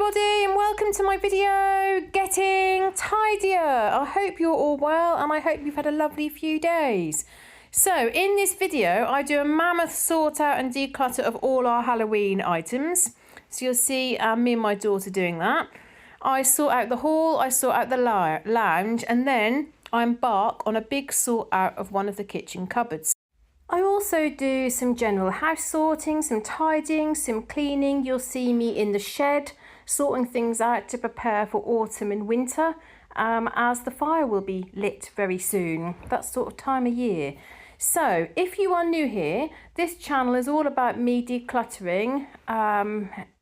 everybody and welcome to my video, Getting Tidier. I hope you're all well and I hope you've had a lovely few days. So in this video, I do a mammoth sort out and declutter of all our Halloween items. So you'll see me and my daughter doing that. I sort out the hall, I sort out the lounge, and then I embark on a big sort out of one of the kitchen cupboards. I also do some general house sorting, some tidying, some cleaning. You'll see me in the shed sorting things out to prepare for autumn and winter, as the fire will be lit very soon. That sort of time of year. So if you are new here, this channel is all about me decluttering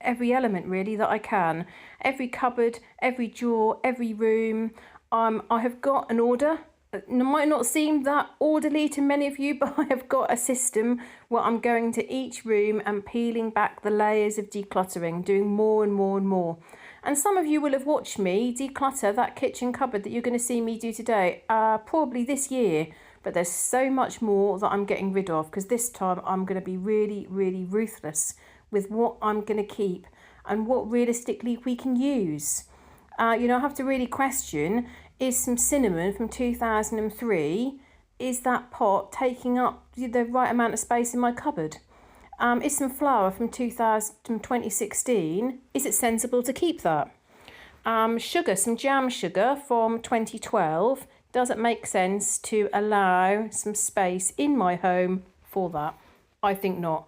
every element really that I can. Every cupboard, every drawer, every room. I have got an order. It might not seem that orderly to many of you, but I have got a system where I'm going to each room and peeling back the layers of decluttering, doing more and more and more. And some of you will have watched me declutter that kitchen cupboard that you're going to see me do today, probably this year. But there's so much more that I'm getting rid of, because this time I'm going to be really, really ruthless with what I'm going to keep and what realistically we can use. I have to really question, is some cinnamon from 2003, is that pot taking up the right amount of space in my cupboard? Is some flour from 2016, is it sensible to keep that? Sugar, some jam sugar from 2012, does it make sense to allow some space in my home for that? I think not.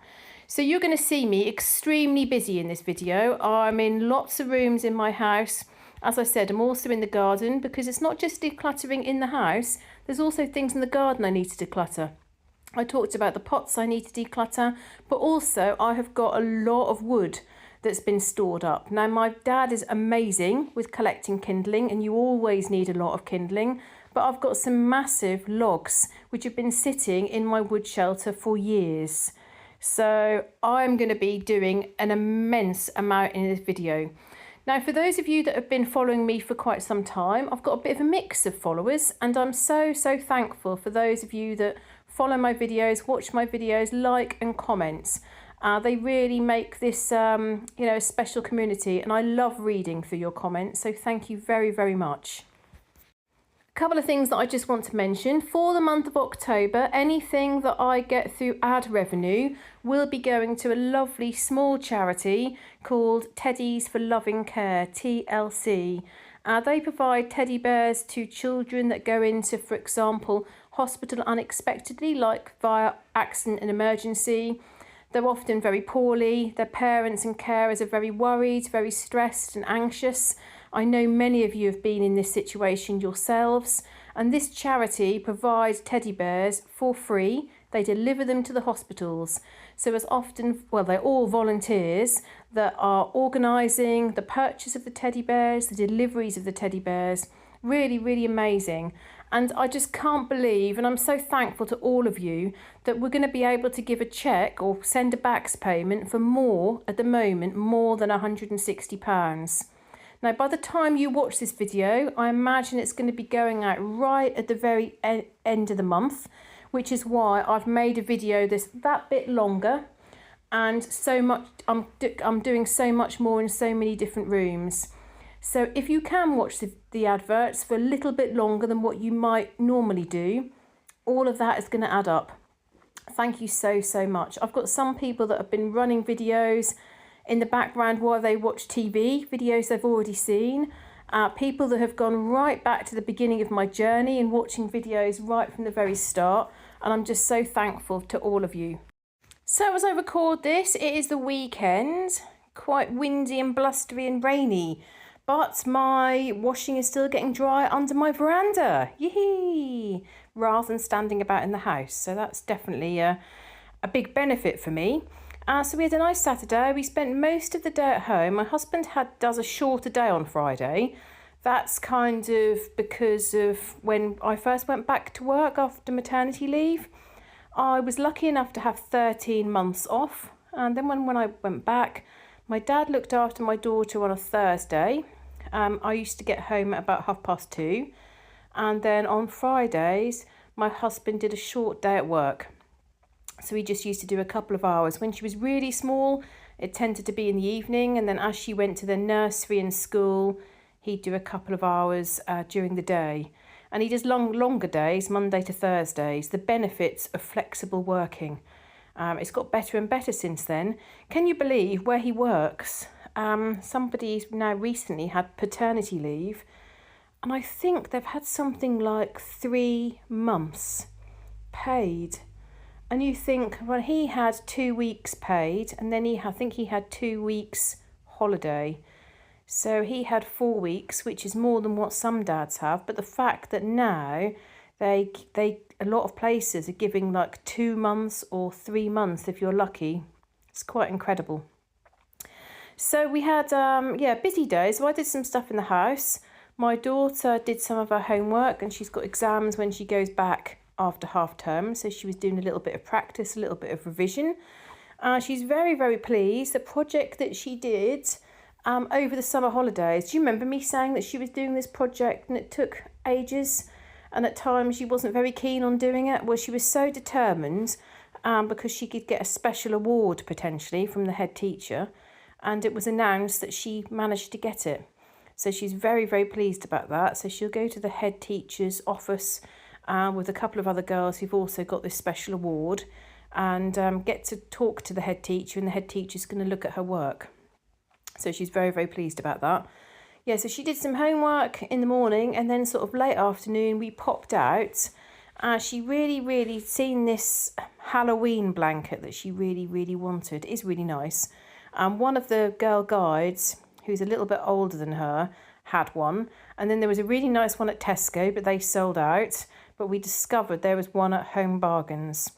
So you're going to see me extremely busy in this video. I'm in lots of rooms in my house. As I said, I'm also in the garden, because it's not just decluttering in the house, there's also things in the garden I need to declutter. I talked about the pots I need to declutter, but also I have got a lot of wood that's been stored up. Now, my dad is amazing with collecting kindling, and you always need a lot of kindling, but I've got some massive logs which have been sitting in my wood shelter for years. So I'm going to be doing an immense amount in this video. Now, for those of you that have been following me for quite some time, I've got a bit of a mix of followers, and I'm so thankful for those of you that follow my videos, watch my videos, like and comment. They really make this a special community, and I love reading through your comments, so thank you very, very much. A couple of things that I just want to mention. For the month of October, anything that I get through ad revenue will be going to a lovely small charity called Teddies for Loving Care, TLC. They provide teddy bears to children that go into, for example, hospital unexpectedly, like via accident and emergency. They're often very poorly. Their parents and carers are very worried, very stressed and anxious. I know many of you have been in this situation yourselves, and this charity provides teddy bears for free. They deliver them to the hospitals. So as often, well, they're all volunteers that are organising the purchase of the teddy bears, the deliveries of the teddy bears. Really, really amazing. And I just can't believe, and I'm so thankful to all of you, that we're going to be able to give a cheque or send a backs payment for more, at the moment, more than £160. Now, by the time you watch this video, I imagine it's going to be going out right at the very end of the month, which is why I've made a video that bit longer, and so much. I'm doing so much more in so many different rooms. So if you can watch the adverts for a little bit longer than what you might normally do, all of that is going to add up. Thank you so much. I've got some people that have been running videos in the background while they watch TV, videos they've already seen. People that have gone right back to the beginning of my journey and watching videos right from the very start. And I'm just so thankful to all of you. So as I record this, it is the weekend, quite windy and blustery and rainy. But my washing is still getting dry under my veranda, yee! Rather than standing about in the house. So that's definitely a big benefit for me. So we had a nice Saturday. We spent most of the day at home. My husband does a shorter day on Friday. That's kind of because of when I first went back to work after maternity leave. I was lucky enough to have 13 months off. And then when I went back, my dad looked after my daughter on a Thursday. I used to get home at about 2:30. And then on Fridays, my husband did a short day at work. So we just used to do a couple of hours. When she was really small, It tended to be in the evening, and then as she went to the nursery and school, he'd do a couple of hours during the day. And he does longer days, Monday to Thursdays. The benefits of flexible working. It's got better and better since then. Can you believe where he works? Somebody's now recently had paternity leave, and I think they've had something like 3 months paid. And you think, well, he had 2 weeks paid, and then I think he had 2 weeks holiday. So he had 4 weeks, which is more than what some dads have. But the fact that now a lot of places are giving like 2 months or 3 months if you're lucky. It's quite incredible. So we had busy days. So I did some stuff in the house. My daughter did some of her homework, and she's got exams when she goes back after half term, so she was doing a little bit of practice, a little bit of revision. She's very, very pleased. The project that she did over the summer holidays, do you remember me saying that she was doing this project and it took ages and at times she wasn't very keen on doing it? Well, she was so determined because she could get a special award potentially from the head teacher, and it was announced that she managed to get it. So she's very, very pleased about that. So she'll go to the head teacher's office with a couple of other girls who've also got this special award, and get to talk to the head teacher, and the head teacher's going to look at her work. So she's very, very pleased about that. Yeah, so she did some homework in the morning, and then sort of late afternoon we popped out. She really seen this Halloween blanket that she really wanted. It is really nice. One of the girl guides, who's a little bit older than her, had one, and then there was a really nice one at Tesco, but they sold out. But we discovered there was one at Home Bargains,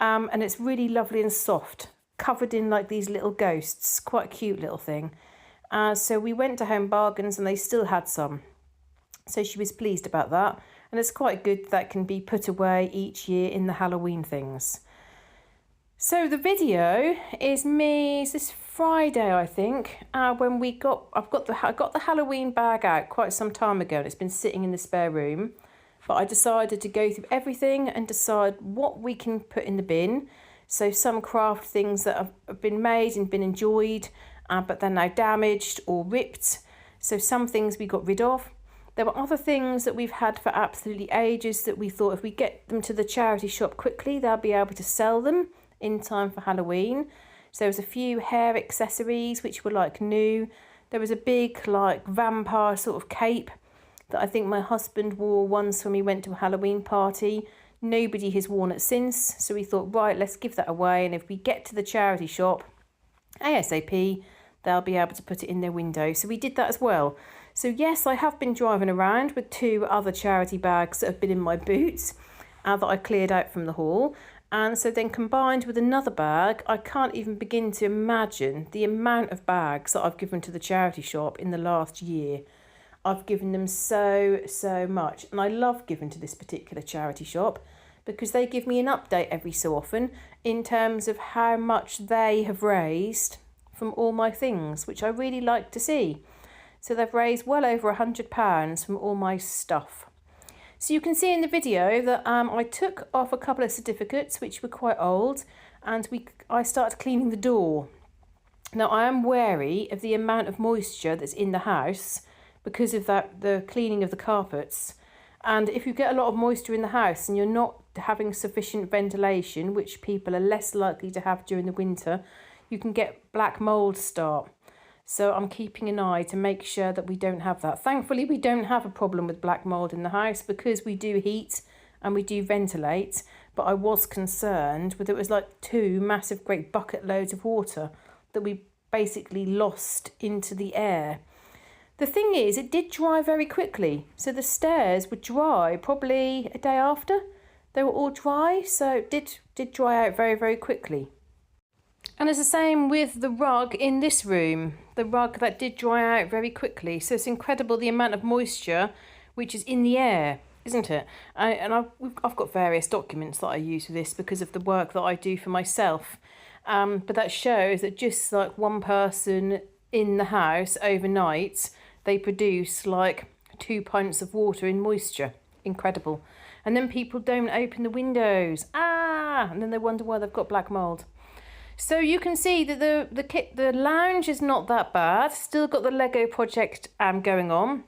and it's really lovely and soft, covered in like these little ghosts. Quite a cute little thing. So we went to Home Bargains and they still had some, so she was pleased about that. And it's quite good that can be put away each year in the Halloween things. So the video is me, it's this Friday, I think, when I got the Halloween bag out quite some time ago, and it's been sitting in the spare room. But I decided to go through everything and decide what we can put in the bin. So some craft things that have been made and been enjoyed, but they're now damaged or ripped. So some things we got rid of. There were other things that we've had for absolutely ages that we thought if we get them to the charity shop quickly, they'll be able to sell them in time for Halloween. So there was a few hair accessories which were like new. There was a big like vampire sort of cape that I think my husband wore once when we went to a Halloween party. Nobody has worn it since, so we thought, right, let's give that away, and if we get to the charity shop ASAP, they'll be able to put it in their window. So we did that as well. So yes, I have been driving around with 2 other charity bags that have been in my boots that I cleared out from the haul. And so then combined with another bag, I can't even begin to imagine the amount of bags that I've given to the charity shop in the last year. I've given them so much, and I love giving to this particular charity shop because they give me an update every so often in terms of how much they have raised from all my things, which I really like to see. So they've raised well over £100 from all my stuff. So you can see in the video that I took off a couple of certificates which were quite old, and I started cleaning the door. Now I am wary of the amount of moisture that's in the house because of the cleaning of the carpets. And if you get a lot of moisture in the house and you're not having sufficient ventilation, which people are less likely to have during the winter, you can get black mould start. So I'm keeping an eye to make sure that we don't have that. Thankfully, we don't have a problem with black mould in the house because we do heat and we do ventilate. But I was concerned with it was like 2 massive great bucket loads of water that we basically lost into the air. The thing is, it did dry very quickly. So the stairs were dry probably a day after. They were all dry, so it did dry out very, very quickly. And it's the same with the rug in this room. The rug that did dry out very quickly. So it's incredible the amount of moisture which is in the air, isn't it? I've got various documents that I use for this because of the work that I do for myself. But that shows that just like one person in the house overnight, they produce like 2 pints of water in moisture. Incredible. And then people don't open the windows. And then they wonder why they've got black mould. So you can see that the lounge is not that bad. Still got the Lego project going on.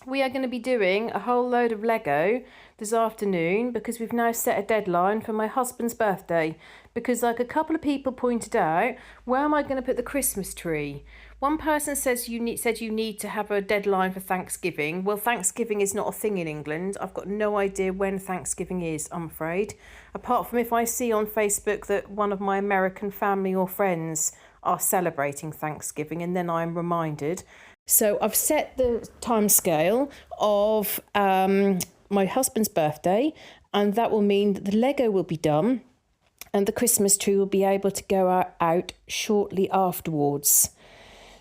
We are going to be doing a whole load of Lego this afternoon because we've now set a deadline for my husband's birthday. Because like a couple of people pointed out, where am I going to put the Christmas tree? One person said you need to have a deadline for Thanksgiving. Well, Thanksgiving is not a thing in England. I've got no idea when Thanksgiving is, I'm afraid. Apart from if I see on Facebook that one of my American family or friends are celebrating Thanksgiving, and then I'm reminded. So I've set the timescale of my husband's birthday, and that will mean that the Lego will be done and the Christmas tree will be able to go out shortly afterwards.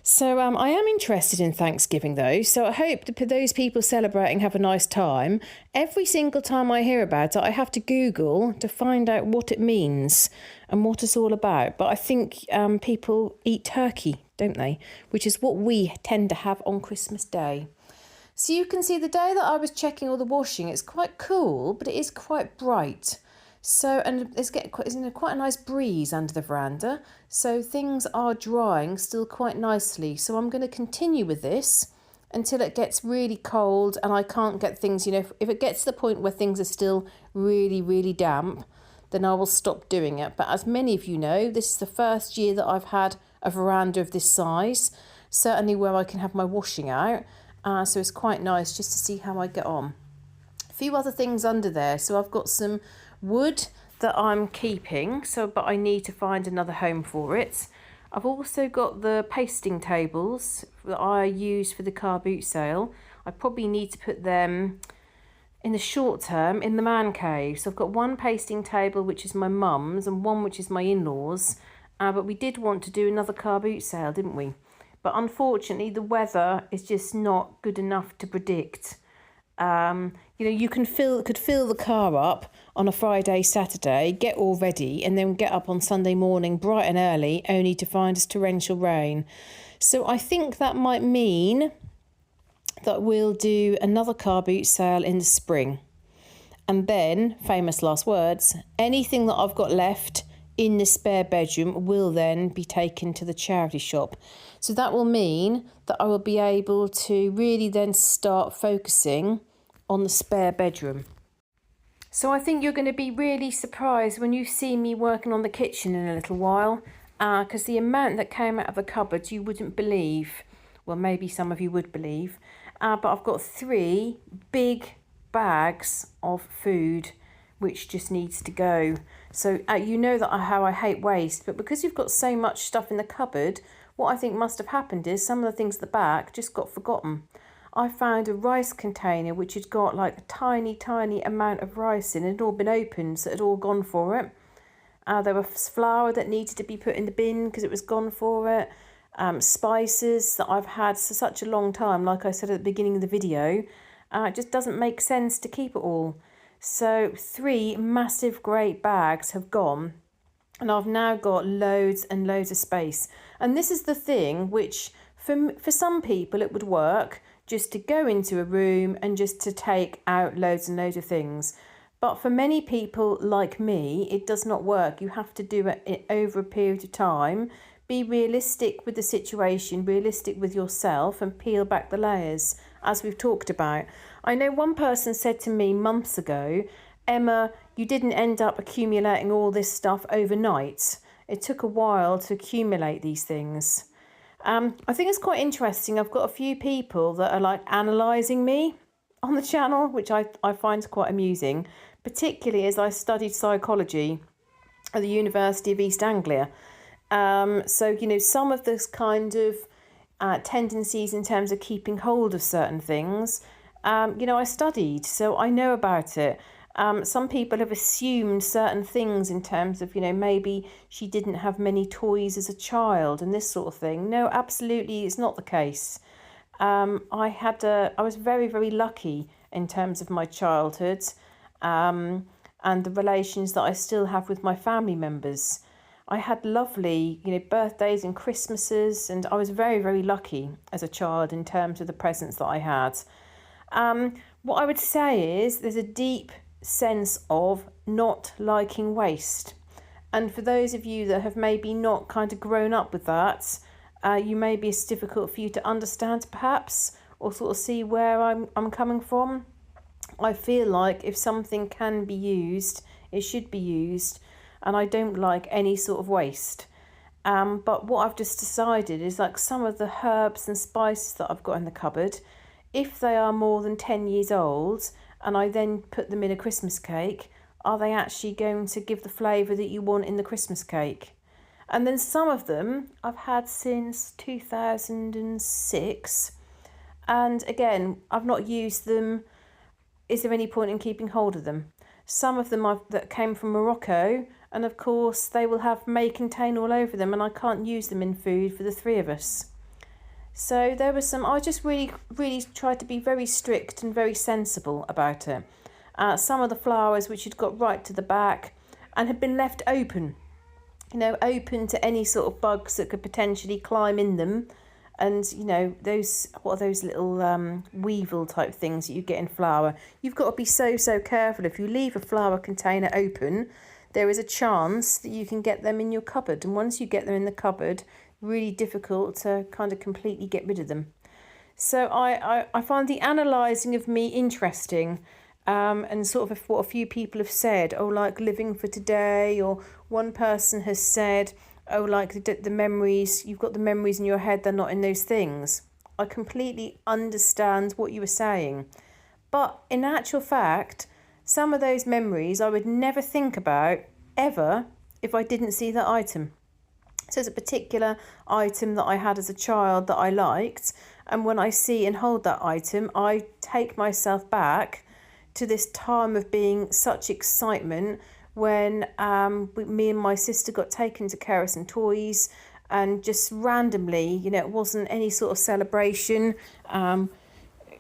So I am interested in Thanksgiving though, so I hope that those people celebrating have a nice time. Every single time I hear about it, I have to Google to find out what it means and what it's all about. But I think people eat turkey, don't they? Which is what we tend to have on Christmas Day. So you can see the day that I was checking all the washing, it's quite cool, but it is quite bright. So, and it's quite a nice breeze under the veranda. So things are drying still quite nicely. So I'm going to continue with this until it gets really cold and I can't get things, if it gets to the point where things are still really, really damp, then I will stop doing it. But as many of you know, this is the first year that I've had a veranda of this size, certainly where I can have my washing out. So it's quite nice just to see how I get on. A few other things under there. So I've got some wood that I'm keeping, but I need to find another home for it. I've also got the pasting tables that I use for the car boot sale. I probably need to put them in the short term in the man cave. So I've got one pasting table which is my mum's and one which is my in-laws, but we did want to do another car boot sale, didn't we? But unfortunately the weather is just not good enough to predict. You could fill the car up on a Friday, Saturday, get all ready, and then get up on Sunday morning bright and early, only to find us torrential rain. So I think that might mean that we'll do another car boot sale in the spring. And then, famous last words, anything that I've got left in the spare bedroom will then be taken to the charity shop. So that will mean that I will be able to really then start focusing on the spare bedroom. So I think you're going to be really surprised when you see me working on the kitchen in a little while, because the amount that came out of the cupboards you wouldn't believe. Well, maybe some of you would believe, but I've got 3 big bags of food which just needs to go. So you know that how I hate waste, but because you've got so much stuff in the cupboard, what I think must have happened is some of the things at the back just got forgotten. I found a rice container which had got like a tiny, tiny amount of rice in it. It had all been opened, so it had all gone for it. There was flour that needed to be put in the bin because it was gone for it. Spices that I've had for such a long time, like I said at the beginning of the video, it just doesn't make sense to keep it all. So 3 massive great bags have gone, and I've now got loads and loads of space. And this is the thing which for some people it would work, just to go into a room and just to take out loads and loads of things. But for many people like me, it does not work. You have to do it over a period of time. Be realistic with the situation, realistic with yourself, and peel back the layers, as we've talked about. I know one person said to me months ago, Emma, you didn't end up accumulating all this stuff overnight. It took a while to accumulate these things. I think it's quite interesting. I've got a few people that are like analysing me on the channel, which I find quite amusing, particularly as I studied psychology at the University of East Anglia. So, some of this kind of tendencies in terms of keeping hold of certain things, I studied, so I know about it. Some people have assumed certain things in terms of, maybe she didn't have many toys as a child and this sort of thing. No, absolutely, it's not the case. I was very, very lucky in terms of my childhood and the relations that I still have with my family members. I had lovely, birthdays and Christmases, and I was very, very lucky as a child in terms of the presents that I had. What I would say is there's a deep sense of not liking waste. And for those of you that have maybe not kind of grown up with that, you may be it's difficult for you to understand perhaps, or sort of see where I'm coming from. I feel like if something can be used, it should be used, and I don't like any sort of waste. But what I've just decided is like some of the herbs and spices that I've got in the cupboard, if they are more than 10 years old and I then put them in a Christmas cake, are they actually going to give the flavour that you want in the Christmas cake? And then some of them I've had since 2006. And again, I've not used them. Is there any point in keeping hold of them? Some of them that came from Morocco, and of course they will have may contain all over them, and I can't use them in food for the three of us. So there was some, I just really tried to be very strict and very sensible about it. Some of the flowers which had got right to the back and had been left open, open to any sort of bugs that could potentially climb in them. And, those, what are those little weevil type things that you get in flour? You've got to be so careful. If you leave a flour container open, there is a chance that you can get them in your cupboard. And once you get them in the cupboard, really difficult to kind of completely get rid of them. So I find the analysing of me interesting, and sort of what a few people have said, like living for today, or one person has said, like the memories, you've got the memories in your head, they're not in those things. I completely understand what you were saying. But in actual fact, some of those memories I would never think about ever if I didn't see that item. So there's a particular item that I had as a child that I liked, and when I see and hold that item, I take myself back to this time of being such excitement when me and my sister got taken to Carers and Toys, and just randomly, it wasn't any sort of celebration.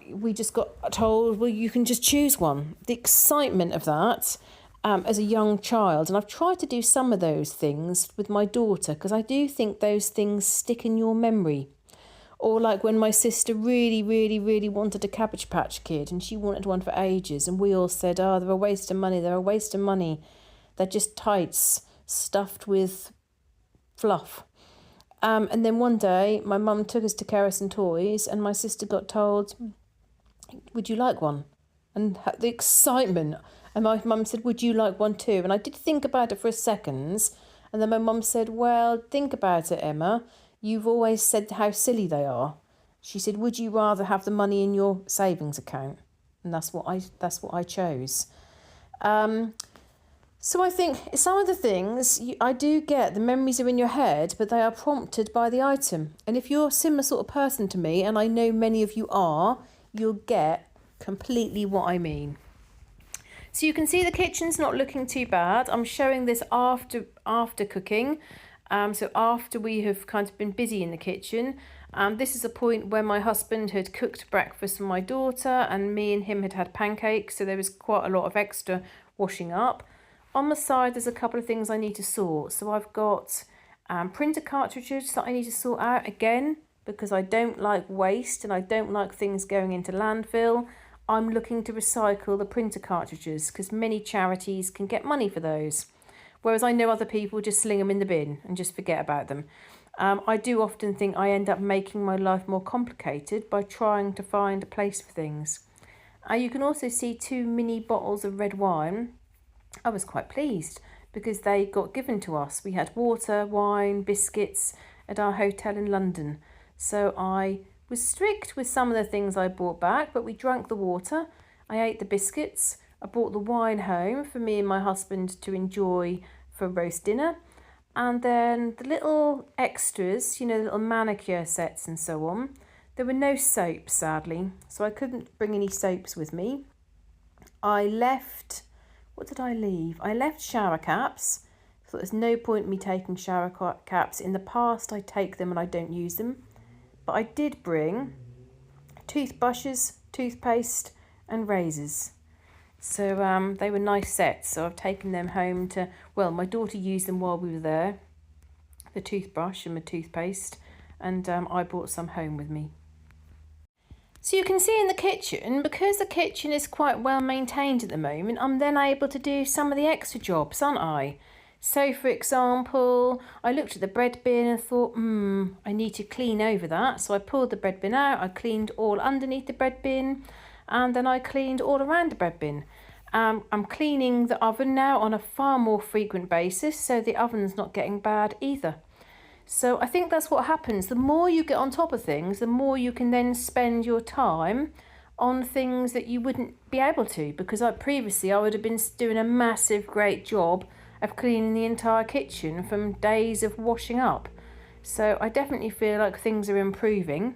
We just got told, well, you can just choose one. The excitement of that as a young child. And I've tried to do some of those things with my daughter, because I do think those things stick in your memory. Or like when my sister really wanted a Cabbage Patch Kid, and she wanted one for ages, and we all said, they're a waste of money, They're just tights stuffed with fluff. And then one day my mum took us to Carers and Toys, and my sister got told, would you like one? And the excitement. And my mum said, would you like one too? And I did think about it for a second. And then my mum said, well, think about it, Emma. You've always said how silly they are. She said, would you rather have the money in your savings account? And that's what I chose. So I think some of the things, I do get the memories are in your head, but they are prompted by the item. And if you're a similar sort of person to me, and I know many of you are, you'll get completely what I mean. So you can see the kitchen's not looking too bad. I'm showing this after cooking. So after we have kind of been busy in the kitchen. This is a point where my husband had cooked breakfast for my daughter, and me and him had pancakes. So there was quite a lot of extra washing up. On the side, there's a couple of things I need to sort. So I've got printer cartridges that I need to sort out again, because I don't like waste and I don't like things going into landfill. I'm looking to recycle the printer cartridges because many charities can get money for those. Whereas I know other people just sling them in the bin and just forget about them. I do often think I end up making my life more complicated by trying to find a place for things. You can also see 2 mini bottles of red wine. I was quite pleased because they got given to us. We had water, wine, biscuits at our hotel in London. So I was strict with some of the things I brought back, but we drank the water. I ate the biscuits. I brought the wine home for me and my husband to enjoy for roast dinner. And then the little extras, little manicure sets and so on. There were no soaps, sadly, so I couldn't bring any soaps with me. I left... What did I leave? I left shower caps. So there's no point in me taking shower caps. In the past, I take them and I don't use them. But I did bring toothbrushes, toothpaste and razors. So they were nice sets. So I've taken them home to... Well, my daughter used them while we were there. The toothbrush and the toothpaste. And I brought some home with me. So you can see in the kitchen, because the kitchen is quite well maintained at the moment, I'm then able to do some of the extra jobs, aren't I? So for example, I looked at the bread bin and thought, I need to clean over that. So I pulled the bread bin out, I cleaned all underneath the bread bin, and then I cleaned all around the bread bin. I'm cleaning the oven now on a far more frequent basis, so the oven's not getting bad either. So I think that's what happens. The more you get on top of things, the more you can then spend your time on things that you wouldn't be able to, because previously I would have been doing a massive great job of cleaning the entire kitchen from days of washing up. So I definitely feel like things are improving.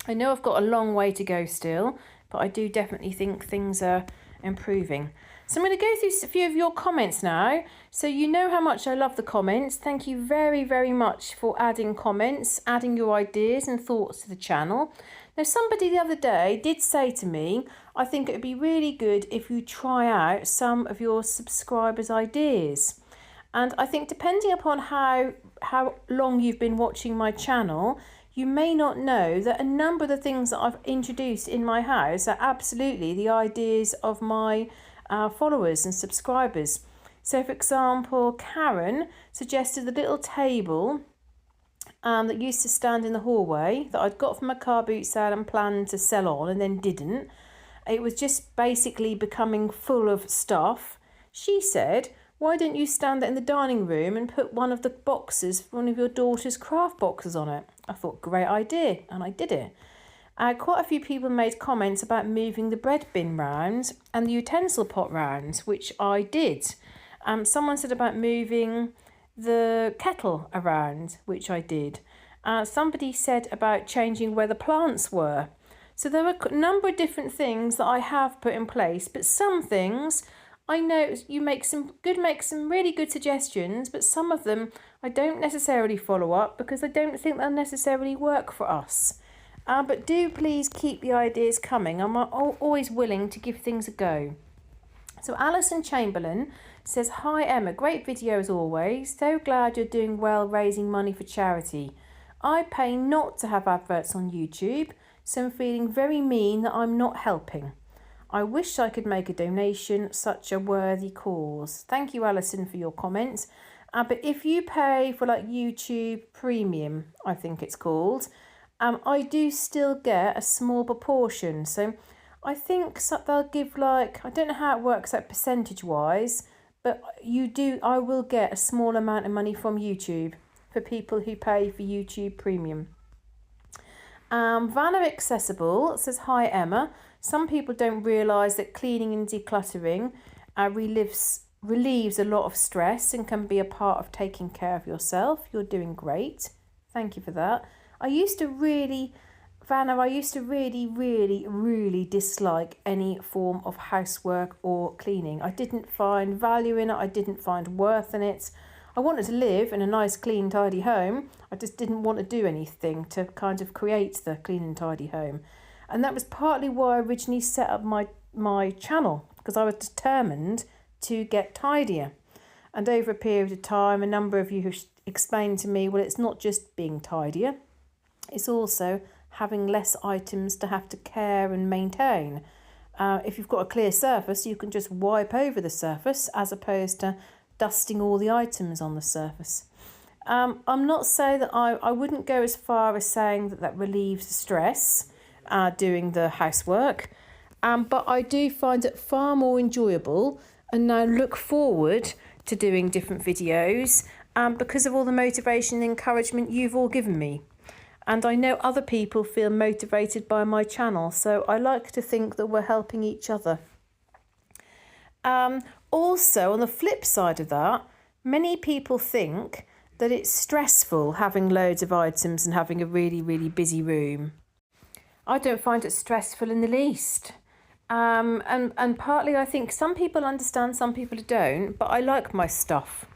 I know I've got a long way to go still, but I do definitely think things are improving. So I'm going to go through a few of your comments now. So you know how much I love the comments. Thank you very, very much for adding comments, adding your ideas and thoughts to the channel. Now, somebody the other day did say to me, I think it would be really good if you try out some of your subscribers' ideas. And I think depending upon how long you've been watching my channel, you may not know that a number of the things that I've introduced in my house are absolutely the ideas of my followers and subscribers. So for example, Karen suggested the little table that used to stand in the hallway that I'd got from a car boot sale and planned to sell on and then didn't. It was just basically becoming full of stuff. She said, why don't you stand it in the dining room and put one of the boxes, one of your daughter's craft boxes on it? I thought, great idea, and I did it. Quite a few people made comments about moving the bread bin round and the utensil pot round, which I did. Someone said about moving the kettle around, which I did. Somebody said about changing where the plants were. So there were a number of different things that I have put in place, but some things I know you make some really good suggestions, but some of them I don't necessarily follow up because I don't think they'll necessarily work for us. But do please keep the ideas coming. I'm always willing to give things a go. So Alison Chamberlain says, hi Emma, great video as always. So glad you're doing well raising money for charity. I pay not to have adverts on YouTube, so I'm feeling very mean that I'm not helping. I wish I could make a donation, such a worthy cause. Thank you, Alison, for your comments. But if you pay for like YouTube Premium, I think it's called, I do still get a small proportion. So I think they'll give like, I don't know how it works out percentage wise, but I will get a small amount of money from YouTube for people who pay for YouTube Premium. Vanna Accessible says, hi Emma. Some people don't realise that cleaning and decluttering relieves a lot of stress and can be a part of taking care of yourself. You're doing great. Thank you for that. I used to really, really dislike any form of housework or cleaning. I didn't find value in it. I didn't find worth in it. I wanted to live in a nice, clean, tidy home. I just didn't want to do anything to kind of create the clean and tidy home. And that was partly why I originally set up my channel, because I was determined to get tidier. And over a period of time, a number of you have explained to me, well, it's not just being tidier, it's also having less items to have to care and maintain. If you've got a clear surface, you can just wipe over the surface as opposed to dusting all the items on the surface. I'm not saying that I wouldn't go as far as saying that relieves stress doing the housework, but I do find it far more enjoyable and now look forward to doing different videos because of all the motivation and encouragement you've all given me. And I know other people feel motivated by my channel, so I like to think that we're helping each other. Also, on the flip side of that, many people think that it's stressful having loads of items and having a really, really busy room. I don't find it stressful in the least. And partly I think some people understand, some people don't, but I like my stuff.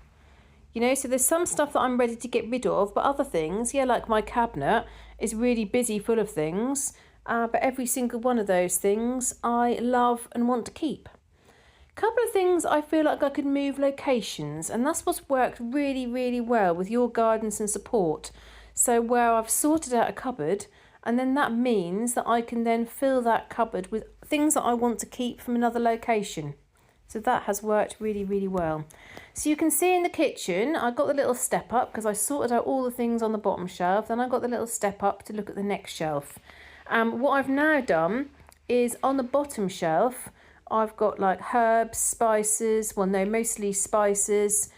You know, so there's some stuff that I'm ready to get rid of, but other things, yeah, like my cabinet is really busy, full of things. But every single one of those things I love and want to keep. A couple of things I feel like I could move locations, and that's what's worked really, really well with your guidance and support. So where I've sorted out a cupboard, and then that means that I can then fill that cupboard with things that I want to keep from another location. So that has worked really, really well. So you can see in the kitchen, I got the little step up because I sorted out all the things on the bottom shelf. Then I got the little step up to look at the next shelf. What I've now done is on the bottom shelf, I've got like herbs, spices, well no, mostly spices,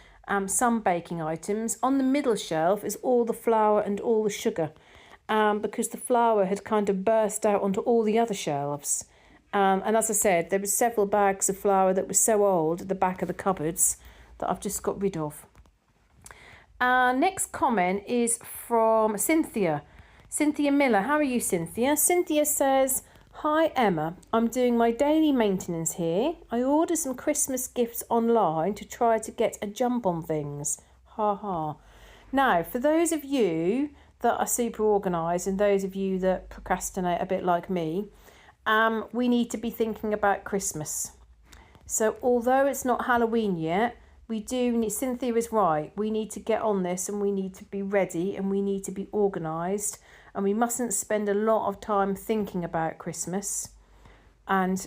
some baking items. On the middle shelf is all the flour and all the sugar, because the flour had kind of burst out onto all the other shelves. And as I said, there were several bags of flour that were so old at the back of the cupboards that I've just got rid of. Next comment is from Cynthia. Cynthia Miller. How are you, Cynthia? Cynthia says, "Hi Emma, I'm doing my daily maintenance here. I ordered some Christmas gifts online to try to get a jump on things. Ha ha." Now, for those of you that are super organised and those of you that procrastinate a bit like me, we need to be thinking about Christmas. So although it's not Halloween yet, we do need, Cynthia is right, we need to get on this and we need to be ready and we need to be organised, and we mustn't spend a lot of time thinking about Christmas. And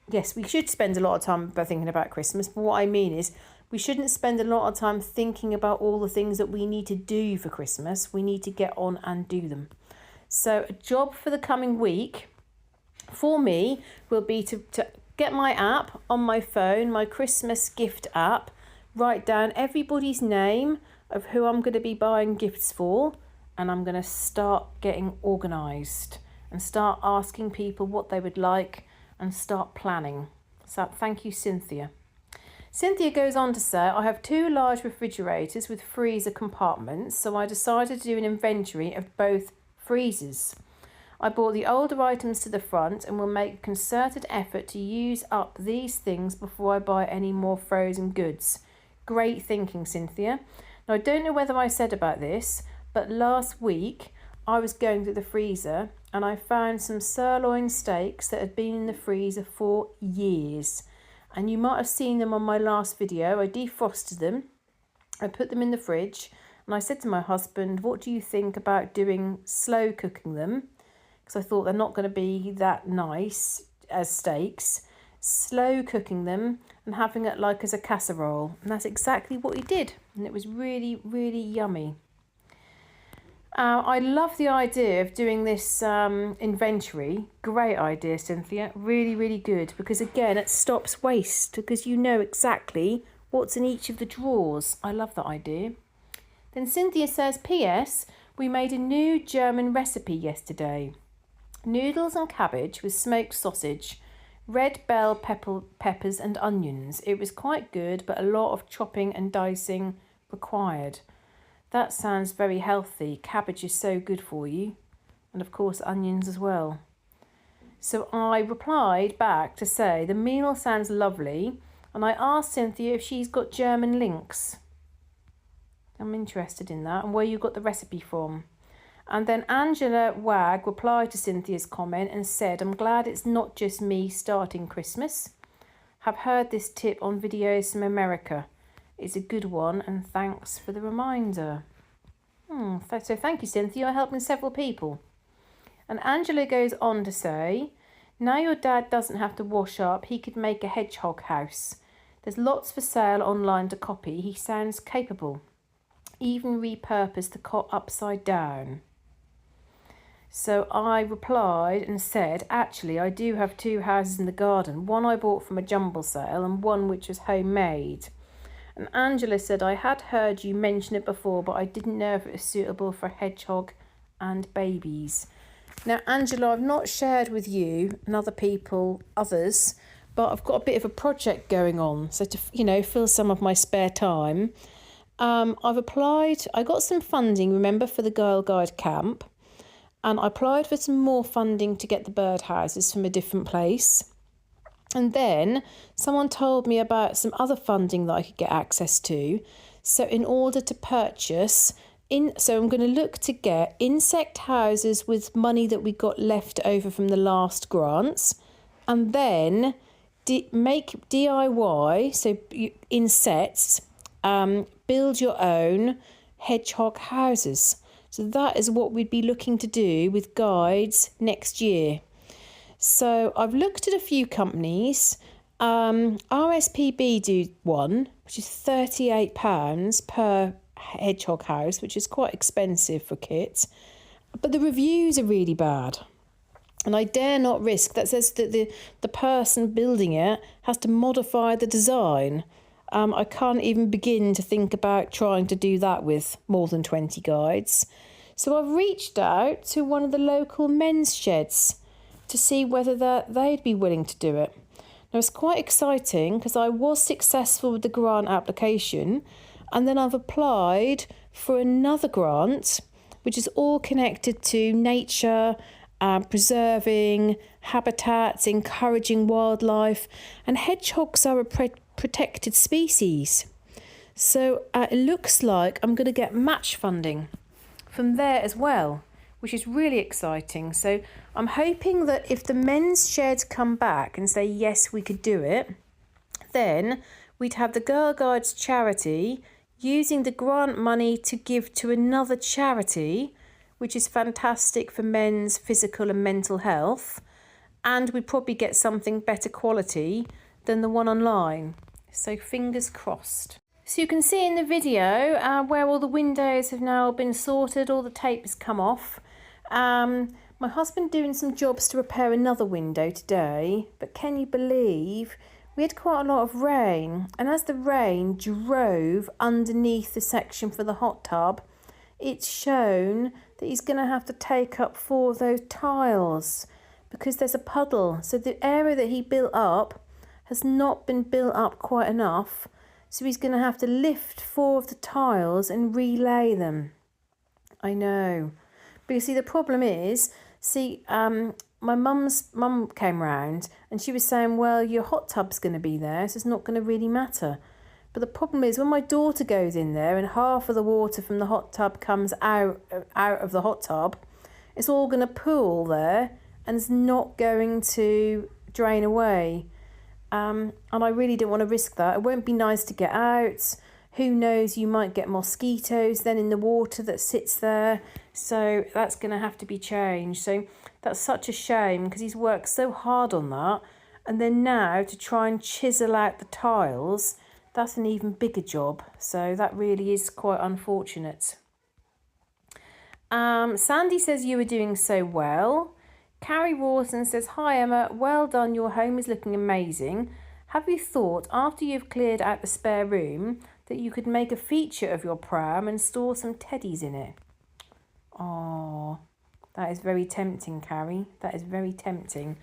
yes, we should spend a lot of time thinking about Christmas, but what I mean is we shouldn't spend a lot of time thinking about all the things that we need to do for Christmas. We need to get on and do them. So a job for the coming week for me will be to get my app on my phone, my Christmas gift app, write down everybody's name of who I'm going to be buying gifts for, and I'm going to start getting organised and start asking people what they would like and start planning. So thank you, Cynthia. Cynthia goes on to say, "I have 2 large refrigerators with freezer compartments, so I decided to do an inventory of both freezers. I brought the older items to the front and will make a concerted effort to use up these things before I buy any more frozen goods." Great thinking, Cynthia. Now, I don't know whether I said about this, but last week I was going through the freezer and I found some sirloin steaks that had been in the freezer for years. And you might have seen them on my last video. I defrosted them, I put them in the fridge, and I said to my husband, "What do you think about doing slow cooking them?" Because I thought they're not going to be that nice as steaks. Slow cooking them and having it like as a casserole. And that's exactly what he did. And it was really, really yummy. I love the idea of doing this inventory. Great idea, Cynthia. Really, really good. Because again, it stops waste because you know exactly what's in each of the drawers. I love that idea. Then Cynthia says, "P.S. We made a new German recipe yesterday. Noodles and cabbage with smoked sausage, red bell peppers and onions. It was quite good, but a lot of chopping and dicing required." That sounds very healthy. Cabbage is so good for you. And of course, onions as well. So I replied back to say, "The meal sounds lovely." And I asked Cynthia if she's got German links. I'm interested in that and where you got the recipe from. And then Angela Wag replied to Cynthia's comment and said, "I'm glad it's not just me starting Christmas. Have heard this tip on videos from America. It's a good one and thanks for the reminder." So thank you, Cynthia. You're helping several people. And Angela goes on to say, "Now your dad doesn't have to wash up, he could make a hedgehog house. There's lots for sale online to copy. He sounds capable. Even repurpose the cot upside down." So I replied and said, "Actually, I do have 2 houses in the garden. One I bought from a jumble sale and one which was homemade." And Angela said, "I had heard you mention it before, but I didn't know if it was suitable for hedgehog and babies." Now, Angela, I've not shared with you and other people, others, but I've got a bit of a project going on. So to, fill some of my spare time, I've applied, I got some funding, remember, for the Girl Guide camp. And I applied for some more funding to get the birdhouses from a different place. And then someone told me about some other funding that I could get access to. So in order to purchase, so I'm going to look to get insect houses with money that we got left over from the last grants. And then make DIY, so in sets, build your own hedgehog houses. So that is what we'd be looking to do with guides next year. So I've looked at a few companies RSPB do one, which is £38 per hedgehog house, which is quite expensive for kits. But the reviews are really bad. And I dare not risk, that says that the person building it has to modify the design. I can't even begin to think about trying to do that with more than 20 guides. So I've reached out to one of the local men's sheds to see whether they'd be willing to do it. Now, it's quite exciting because I was successful with the grant application, and then I've applied for another grant, which is all connected to nature, preserving habitats, encouraging wildlife, and hedgehogs are a protected species. So it looks like I'm going to get match funding from there as well, which is really exciting. So I'm hoping that if the men's sheds come back and say, yes, we could do it, then we'd have the Girl Guides charity using the grant money to give to another charity, which is fantastic for men's physical and mental health. And we'd probably get something better quality than the one online. So fingers crossed. So you can see in the video where all the windows have now been sorted, all the tape has come off. My husband doing some jobs to repair another window today, but can you believe we had quite a lot of rain, and as the rain drove underneath the section for the hot tub, it's shown that he's going to have to take up 4 of those tiles because there's a puddle. So the area that he built up has not been built up quite enough, so he's going to have to lift 4 of the tiles and relay them. I know. But you see, the problem is, my mum came round and she was saying, well, your hot tub's going to be there, so it's not going to really matter. But the problem is when my daughter goes in there and half of the water from the hot tub comes out of the hot tub, it's all going to pool there and it's not going to drain away. And I really don't want to risk that. It won't be nice to get out. Who knows, you might get mosquitoes then in the water that sits there. So that's going to have to be changed. So that's such a shame because he's worked so hard on that. And then now to try and chisel out the tiles, that's an even bigger job. So that really is quite unfortunate. Sandy says you were doing so well. Carrie Rawson says, hi Emma, well done, your home is looking amazing. Have you thought, after you've cleared out the spare room, that you could make a feature of your pram and store some teddies in it? Oh, that is very tempting, Carrie. That is very tempting.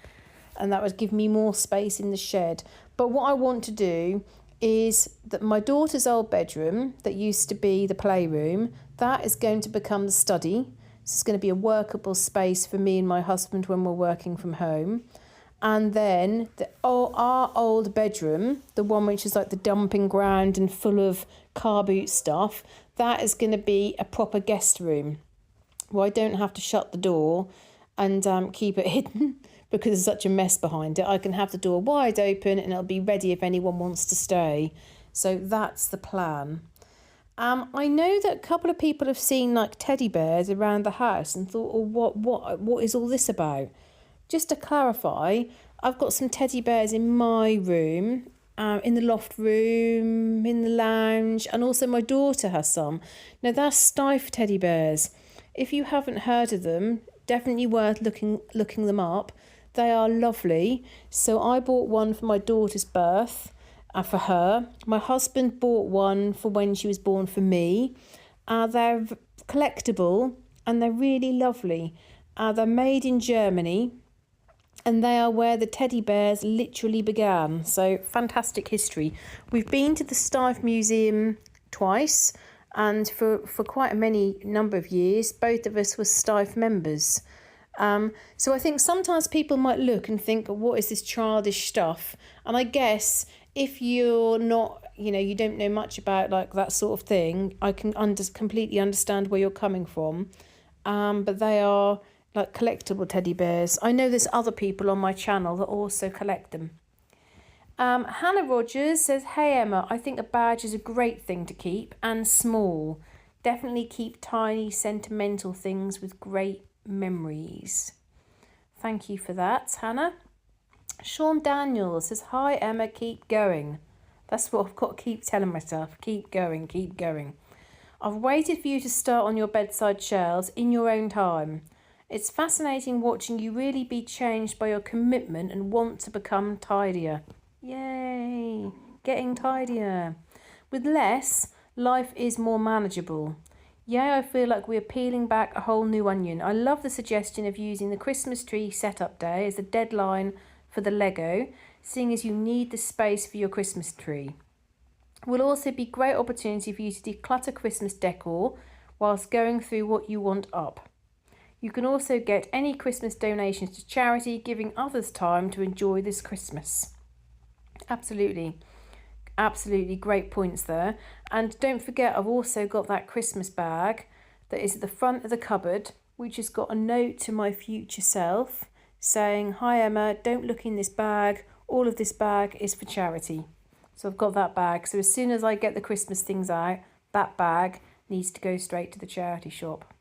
And that would give me more space in the shed. But what I want to do is that my daughter's old bedroom, that used to be the playroom, that is going to become the study. So it's going to be a workable space for me and my husband when we're working from home. And then our old bedroom, the one which is like the dumping ground and full of car boot stuff, that is going to be a proper guest room where I don't have to shut the door and keep it hidden because there's such a mess behind it. I can have the door wide open and it'll be ready if anyone wants to stay. So that's the plan. I know that a couple of people have seen like teddy bears around the house and thought, oh, what is all this about? Just to clarify, I've got some teddy bears in my room, in the loft room, in the lounge, and also my daughter has some. Now, that's Steiff teddy bears. If you haven't heard of them, definitely worth looking them up. They are lovely. So I bought one for my daughter's birth, for her. My husband bought one for when she was born for me. They're collectible and they're really lovely. They're made in Germany. And they are where the teddy bears literally began. So fantastic history. We've been to the Steiff Museum twice, and for quite a many number of years, both of us were Steiff members. So I think sometimes people might look and think, what is this childish stuff? And I guess if you're not, you don't know much about like that sort of thing, I can completely understand where you're coming from. But they are like collectible teddy bears. I know there's other people on my channel that also collect them. Hannah Rogers says, hey Emma, I think a badge is a great thing to keep and small. Definitely keep tiny sentimental things with great memories. Thank you for that, Hannah. Sean Daniels says, hi Emma, keep going. That's what I've got to keep telling myself. Keep going, keep going. I've waited for you to start on your bedside shelves in your own time. It's fascinating watching you really be changed by your commitment and want to become tidier. Yay! Getting tidier. With less, life is more manageable. Yay, I feel like we're peeling back a whole new onion. I love the suggestion of using the Christmas tree setup day as a deadline for the Lego, seeing as you need the space for your Christmas tree. Will also be great opportunity for you to declutter Christmas decor whilst going through what you want up. You can also get any Christmas donations to charity, giving others time to enjoy this Christmas. Absolutely. Absolutely great points there. And don't forget, I've also got that Christmas bag that is at the front of the cupboard, which has got a note to my future self saying, hi Emma, don't look in this bag. All of this bag is for charity. So I've got that bag. So as soon as I get the Christmas things out, that bag needs to go straight to the charity shop.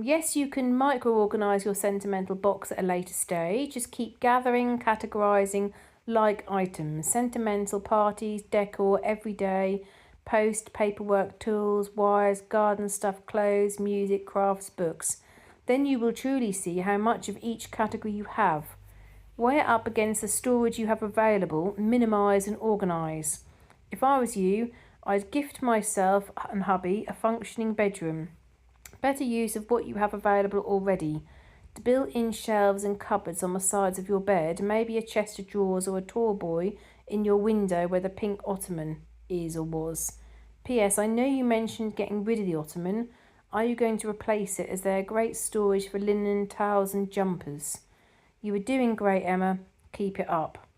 Yes, you can micro-organise your sentimental box at a later stage. Just keep gathering, categorising like items. Sentimental, parties, decor, everyday, post, paperwork, tools, wires, garden stuff, clothes, music, crafts, books. Then you will truly see how much of each category you have. Weigh it up against the storage you have available, minimise and organise. If I was you, I'd gift myself and hubby a functioning bedroom. Better use of what you have available already. To built-in shelves and cupboards on the sides of your bed, maybe a chest of drawers or a tall boy in your window where the pink ottoman is or was. P.S. I know you mentioned getting rid of the ottoman. Are you going to replace it, as they are great storage for linen, towels and jumpers? You are doing great, Emma. Keep it up.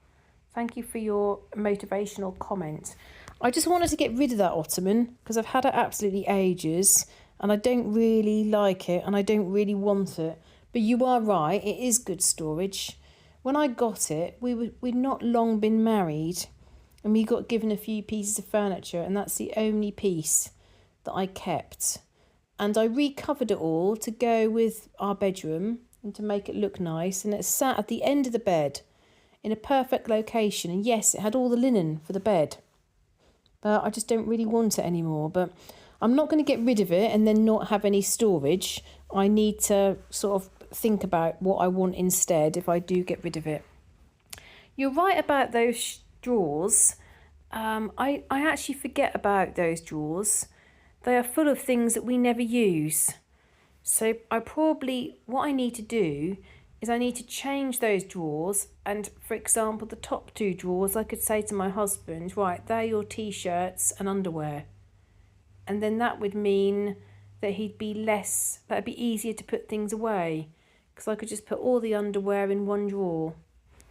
Thank you for your motivational comment. I just wanted to get rid of that ottoman because I've had it absolutely ages and I don't really like it and I don't really want it. But you are right, it is good storage. When I got it, we'd not long been married and we got given a few pieces of furniture and that's the only piece that I kept. And I recovered it all to go with our bedroom and to make it look nice. And it sat at the end of the bed in a perfect location. And yes, it had all the linen for the bed. But I just don't really want it anymore. But I'm not going to get rid of it and then not have any storage. I need to sort of think about what I want instead if I do get rid of it. You're right about those drawers. I actually forget about those drawers. They are full of things that we never use. So what I need to do is I need to change those drawers. And for example, the top two drawers, I could say to my husband, right, they're your t-shirts and underwear. And then that would mean that that'd be easier to put things away. Because I could just put all the underwear in one drawer.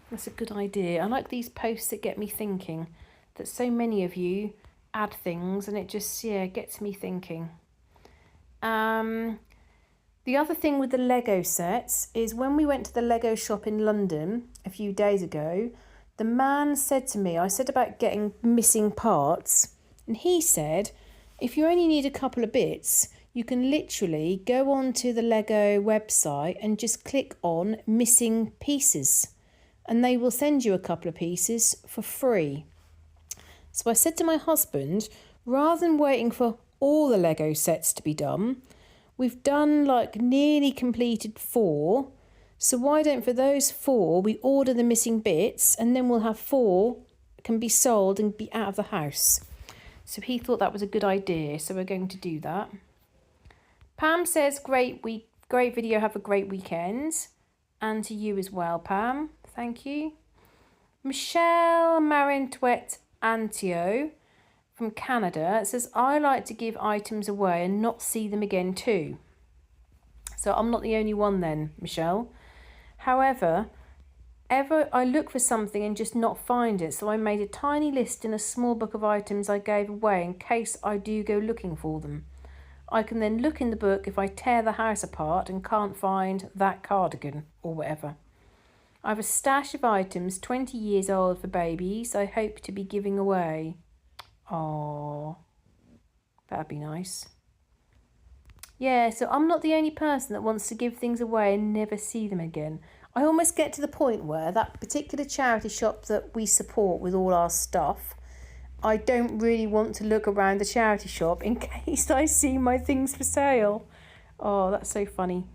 That's a good idea. I like these posts that get me thinking, that so many of you add things and it just, gets me thinking. The other thing with the Lego sets is when we went to the Lego shop in London a few days ago, the man said to me, I said about getting missing parts, and he said, if you only need a couple of bits, you can literally go onto the Lego website and just click on missing pieces, and they will send you a couple of pieces for free. So I said to my husband, rather than waiting for all the Lego sets to be done, we've done nearly completed 4. So why don't for those 4 we order the missing bits and then we'll have 4 can be sold and be out of the house. So he thought that was a good idea. So we're going to do that. Pam says, great video. Have a great weekend. And to you as well, Pam. Thank you. Michelle Marintwet Antio from Canada says, I like to give items away and not see them again too. So I'm not the only one then, Michelle. However, I look for something and just not find it. So I made a tiny list in a small book of items I gave away in case I do go looking for them. I can then look in the book if I tear the house apart and can't find that cardigan or whatever. I have a stash of items 20 years old for babies I hope to be giving away. Oh, that'd be nice. Yeah, so I'm not the only person that wants to give things away and never see them again. I almost get to the point where that particular charity shop that we support with all our stuff, I don't really want to look around the charity shop in case I see my things for sale. Oh, that's so funny.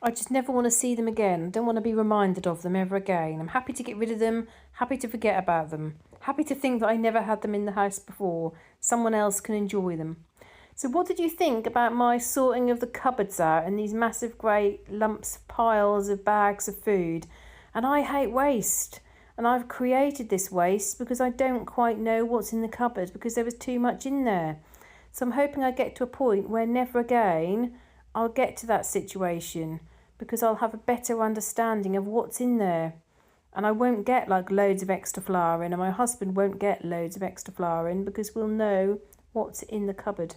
I just never want to see them again. I don't want to be reminded of them ever again. I'm happy to get rid of them, happy to forget about them, happy to think that I never had them in the house before. Someone else can enjoy them. So what did you think about my sorting of the cupboards out and these massive great lumps, piles of bags of food? And I hate waste. And I've created this waste because I don't quite know what's in the cupboard because there was too much in there. So I'm hoping I get to a point where never again I'll get to that situation because I'll have a better understanding of what's in there. And I won't get like loads of extra flour in, and my husband won't get loads of extra flour in because we'll know what's in the cupboard.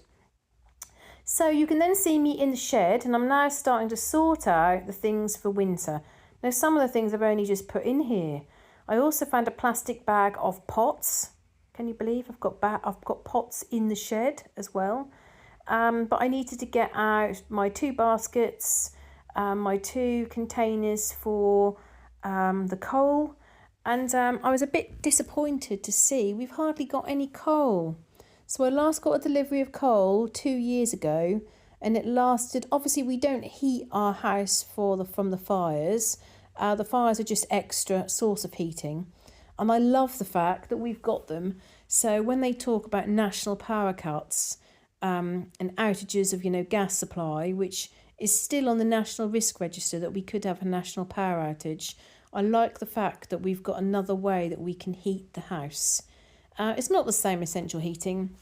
So you can then see me in the shed, and I'm now starting to sort out the things for winter. Now some of the things I've only just put in here. I also found a plastic bag of pots. Can you believe I've got pots in the shed as well? But I needed to get out my 2 baskets, my 2 containers for the coal. And I was a bit disappointed to see we've hardly got any coal. So I last got a delivery of coal 2 years ago, and it lasted. Obviously, we don't heat our house from the fires. The fires are just extra source of heating. And I love the fact that we've got them. So when they talk about national power cuts and outages of, gas supply, which is still on the national risk register that we could have a national power outage, I like the fact that we've got another way that we can heat the house. It's not the same as central heating,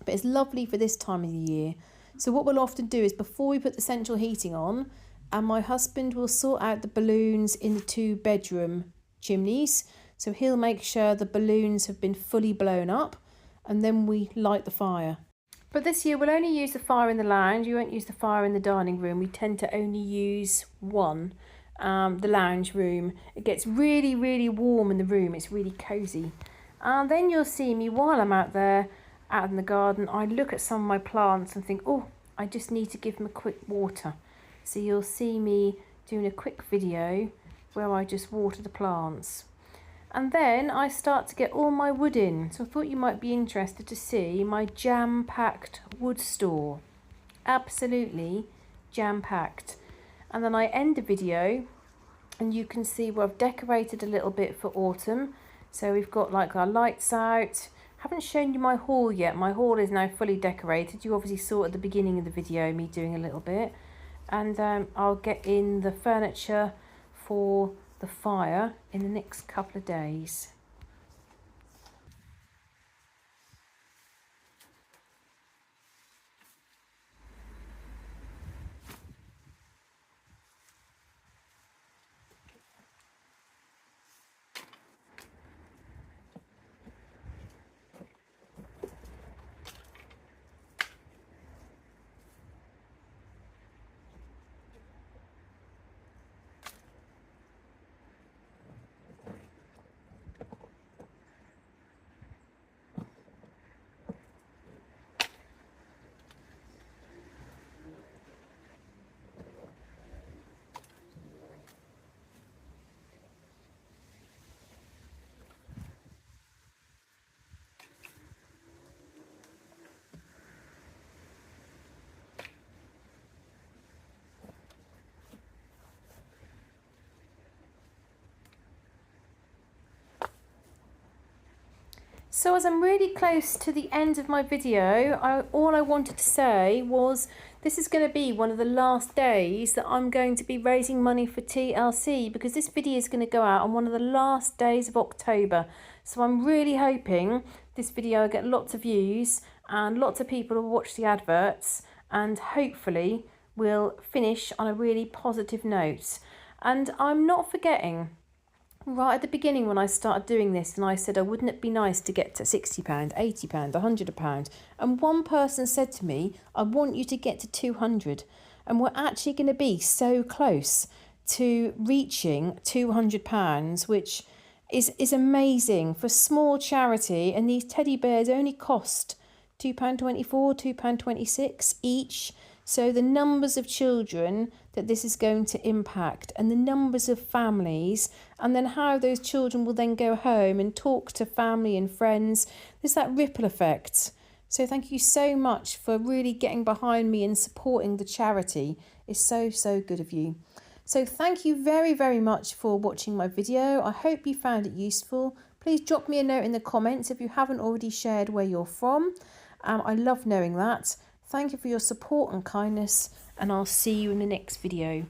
but it's lovely for this time of the year. So what we'll often do is before we put the central heating on, and my husband will sort out the balloons in the 2-bedroom chimneys. So he'll make sure the balloons have been fully blown up, and then we light the fire. But this year we'll only use the fire in the lounge. We won't use the fire in the dining room. We tend to only use one, the lounge room. It gets really, really warm in the room. It's really cosy. And then you'll see me while I'm out in the garden, I look at some of my plants and think, oh, I just need to give them a quick water. So you'll see me doing a quick video where I just water the plants. And then I start to get all my wood in. So I thought you might be interested to see my jam-packed wood store. Absolutely jam-packed. And then I end the video and you can see where I've decorated a little bit for autumn. So we've got like our lights out. Haven't shown you my hall yet. My hall is now fully decorated. You obviously saw at the beginning of the video me doing a little bit. And I'll get in the furniture for the fire in the next couple of days. So as I'm really close to the end of my video, all I wanted to say was this is going to be one of the last days that I'm going to be raising money for TLC, because this video is going to go out on one of the last days of October. So I'm really hoping this video will get lots of views and lots of people will watch the adverts, and hopefully we'll finish on a really positive note. And I'm not forgetting, right at the beginning when I started doing this, and I said, oh, wouldn't it be nice to get to £60, £80, £100? And one person said to me, I want you to get to 200. And we're actually going to be so close to reaching £200, which is amazing for small charity. And these teddy bears only cost £2.24, £2.26 each. So the numbers of children that this is going to impact, and the numbers of families, and then how those children will then go home and talk to family and friends. There's that ripple effect. So thank you so much for really getting behind me and supporting the charity. It's so, so good of you. So thank you very, very much for watching my video. I hope you found it useful. Please drop me a note in the comments if you haven't already shared where you're from. I love knowing that. Thank you for your support and kindness, and I'll see you in the next video.